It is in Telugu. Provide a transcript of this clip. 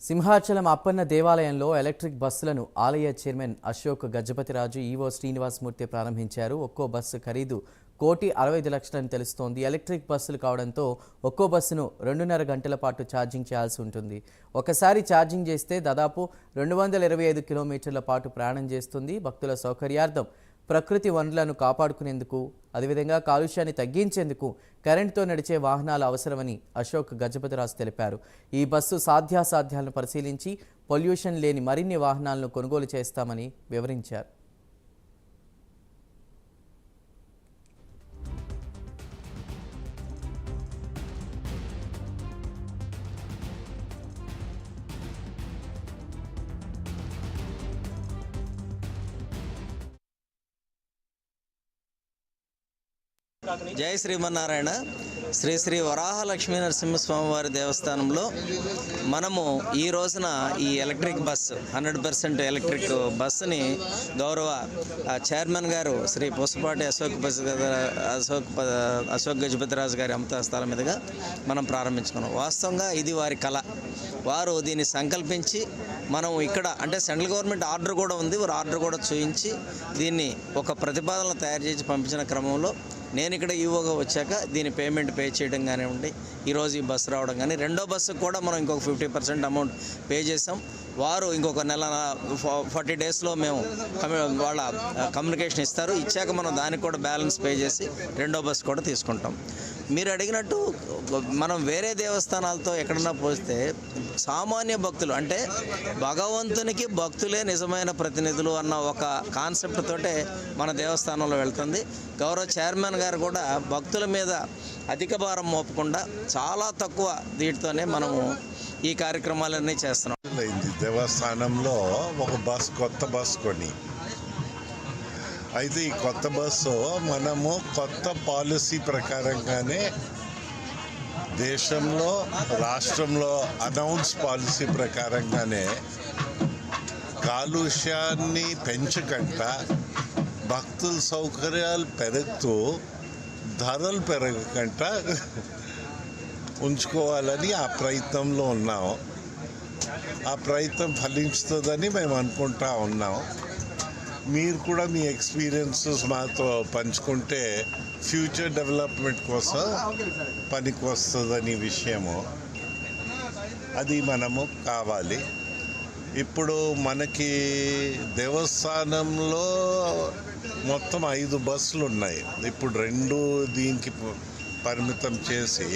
సింహాచలం అప్పన్న దేవాలయంలో ఎలక్ట్రిక్ బస్సులను ఆలయ చైర్మన్ అశోక్ గజపతిరాజు ఈవో శ్రీనివాసమూర్తి ప్రారంభించారు. ఒక్కో బస్సు ఖరీదు 1,65,00,000 అని తెలుస్తోంది. ఎలక్ట్రిక్ బస్సులు కావడంతో ఒక్కో బస్సును 2.5 గంటల పాటు ఛార్జింగ్ చేయాల్సి ఉంటుంది. ఒకసారి ఛార్జింగ్ చేస్తే దాదాపు 225 కిలోమీటర్ల పాటు ప్రయాణం చేస్తుంది. భక్తుల సౌకర్యార్థం ప్రకృతి వనరులను కాపాడుకునేందుకు అదేవిధంగా కాలుష్యాన్ని తగ్గించేందుకు కరెంటుతో నడిచే వాహనాలు అవసరమని అశోక్ గజపతిరాజు తెలిపారు. ఈ బస్సు సాధ్యాసాధ్యాలను పరిశీలించి పొల్యూషన్ లేని మరిన్ని వాహనాలను కొనుగోలు చేస్తామని వివరించారు. జై శ్రీమన్నారాయణ. శ్రీ శ్రీ వరాహ లక్ష్మీ నరసింహస్వామి వారి దేవస్థానంలో మనము ఈ రోజున ఈ ఎలక్ట్రిక్ బస్సు 100% ఎలక్ట్రిక్ బస్సుని గౌరవ చైర్మన్ గారు శ్రీ పుసపాటి అశోక్ గజపతిరాజు గారి అమృతస్థలం మీదుగా మనం ప్రారంభించుకున్నాం. వాస్తవంగా ఇది వారి కళ. వారు దీన్ని సంకల్పించి మనం ఇక్కడ అంటే సెంట్రల్ గవర్నమెంట్ ఆర్డర్ కూడా ఉంది, వారు ఆర్డర్ కూడా చూపించి దీన్ని ఒక ప్రతిపాదన తయారు చేసి పంపించిన క్రమంలో నేను ఇక్కడ ఈవోగా వచ్చాక దీని పేమెంట్ పే చేయడం కానివ్వండి, ఈరోజు ఈ బస్సు రావడం కానీ, రెండో బస్సుకు కూడా మనం ఇంకొక 50% అమౌంట్ పే చేసాం. వారు ఇంకొక నెల 40 డేస్లో మేము వాళ్ళ కమ్యూనికేషన్ ఇస్తారు. ఇచ్చాక మనం దానికి కూడా బ్యాలెన్స్ పే చేసి రెండో బస్సు కూడా తీసుకుంటాం. మీరు అడిగినట్టు మనం వేరే దేవస్థానాలతో ఎక్కడన్నా పోస్తే సామాన్య భక్తులు అంటే భగవంతునికి భక్తులే నిజమైన ప్రతినిధులు అన్న ఒక కాన్సెప్ట్ తోటే మన దేవస్థానంలో వెళ్తుంది. గౌరవ చైర్మన్ గారు కూడా భక్తుల మీద అధిక భారం మోపకుండా చాలా తక్కువ వీటితోనే మనము ఈ కార్యక్రమాలన్నీ చేస్తున్నాం. దేవస్థానంలో ఒక కొత్త బస్సు కొని అయితే ఈ కొత్త బస్సు మనము కొత్త పాలసీ ప్రకారంగానే దేశంలో రాష్ట్రంలో అనౌన్స్ పాలసీ ప్రకారంగానే కాలుష్యాన్ని పెంచకుండా భక్తుల సౌకర్యాలు పెరుగుతూ ధరలు పెరగకుండా ఉంచుకోవాలని ఆ ప్రయత్నంలో ఉన్నాం. ఆ ప్రయత్నం ఫలించుతుందని మేము అనుకుంటా ఉన్నాం. మీరు కూడా మీ ఎక్స్పీరియన్సెస్ మాతో పంచుకుంటే ఫ్యూచర్ డెవలప్మెంట్ కోసం పనికి వస్తుందని విషయము అది మనము కావాలి. ఇప్పుడు మనకి దేవస్థానంలో మొత్తం 5 బస్సులు ఉన్నాయి. ఇప్పుడు 2 దీనికి పరిమితం చేసి